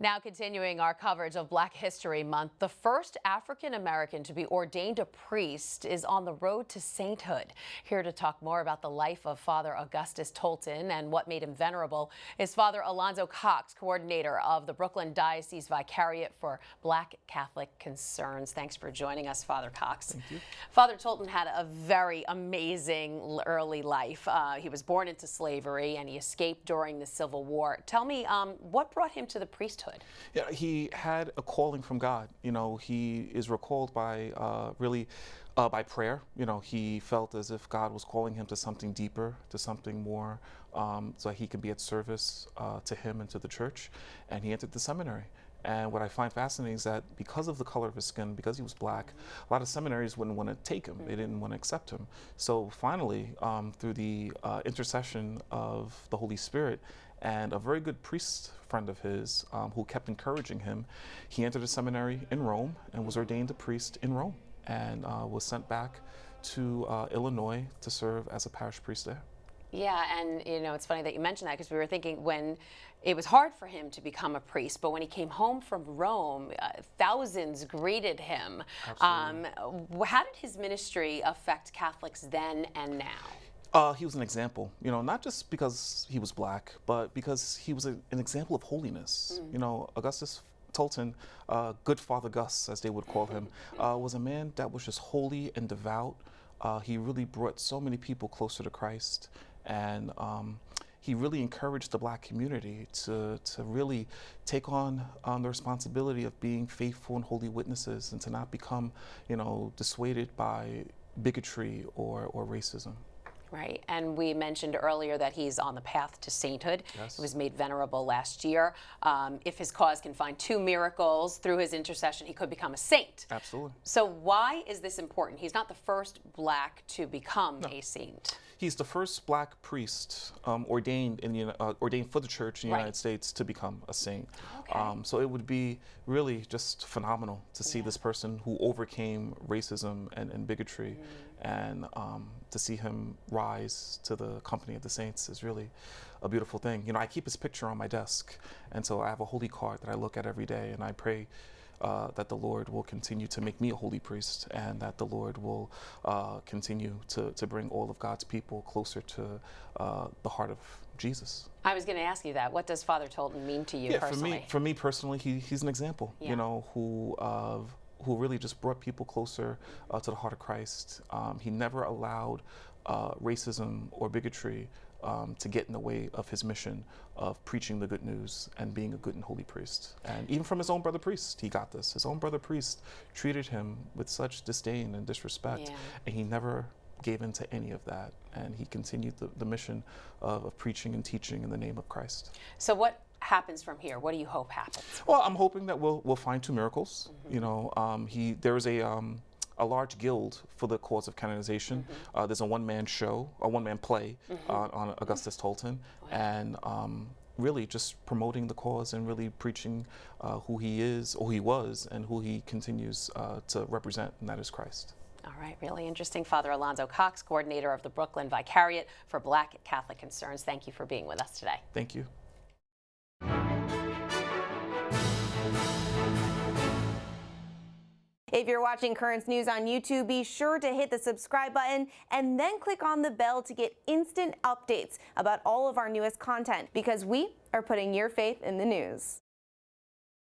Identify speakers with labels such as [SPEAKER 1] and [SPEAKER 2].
[SPEAKER 1] Now continuing our coverage of Black History Month, the first African American to be ordained a priest is on the road to sainthood. Here to talk more about the life of Father Augustus Tolton and what made him venerable is Father Alonzo Cox, coordinator of the Brooklyn Diocese Vicariate for Black Catholic Concerns. Thanks for joining us, Father Cox.
[SPEAKER 2] Thank you.
[SPEAKER 1] Father Tolton had a very amazing early life. He was born into slavery and he escaped during the Civil War. Tell me, what brought him to the priesthood?
[SPEAKER 2] Yeah, he had a calling from God. You know, he is recalled by by prayer. You know, he felt as if God was calling him to something deeper, to something more, so he could be at service to him and to the church. And he entered the seminary. And what I find fascinating is that because of the color of his skin, because he was black, a lot of seminaries wouldn't want to take him. They didn't want to accept him. So finally, through the intercession of the Holy Spirit and a very good priest friend of his who kept encouraging him, he entered a seminary in Rome and was ordained a priest in Rome and was sent back to Illinois to serve as a parish priest there.
[SPEAKER 1] Yeah, and you know, it's funny that you mentioned that because we were thinking when it was hard for him to become a priest, but when he came home from Rome, thousands greeted him. How did his ministry affect Catholics then and now?
[SPEAKER 2] He was an example, you know, not just because he was black, but because he was an example of holiness. You know, Augustus Tolton, Good Father Gus, as they would call him, was a man that was just holy and devout. He really brought so many people closer to Christ, and he really encouraged the black community to really take on the responsibility of being faithful and holy witnesses and to not become, you know, dissuaded by bigotry or racism.
[SPEAKER 1] Right, and we mentioned earlier that he's on the path to sainthood.
[SPEAKER 2] Yes.
[SPEAKER 1] He was made venerable last year. If his cause can find 2 miracles through his intercession, he could become a saint.
[SPEAKER 2] Absolutely.
[SPEAKER 1] So why is this important? He's not the first black to become a saint.
[SPEAKER 2] He's the first black priest ordained for the church in the United States to become a saint.
[SPEAKER 1] Okay.
[SPEAKER 2] So it would be really just phenomenal to see this person who overcame racism and bigotry, and to see him rise to the company of the saints is really a beautiful thing. You know, I keep his picture on my desk, and so I have a holy card that I look at every day, and I pray that the Lord will continue to make me a holy priest, and that the Lord will continue to bring all of God's people closer to the heart of Jesus.
[SPEAKER 1] I was going to ask you that. What does Father Tolton mean to you personally?
[SPEAKER 2] For me personally, he's an example, you know, who really just brought people closer to the heart of Christ. He never allowed racism or bigotry to get in the way of his mission of preaching the good news and being a good and holy priest. And even from his own brother priest, he got this. His own brother priest treated him with such disdain and disrespect, and he never gave in to any of that. And he continued the mission of preaching and teaching in the name of Christ.
[SPEAKER 1] So what happens from here? What do you hope happens?
[SPEAKER 2] Well, I'm hoping that we'll find 2 miracles. You know, there is a large guild for the cause of canonization. There's a one-man show, a one-man play on Augustus Tolton, and really just promoting the cause and really preaching who he is, or he was, and who he continues to represent, and that is Christ.
[SPEAKER 1] All right, really interesting. Father Alonzo Cox, coordinator of the Brooklyn Vicariate for Black Catholic Concerns. Thank you for being with us today.
[SPEAKER 2] Thank you.
[SPEAKER 3] If you're watching Currents News on YouTube, be sure to hit the subscribe button and then click on the bell to get instant updates about all of our newest content, because we are putting your faith in the news.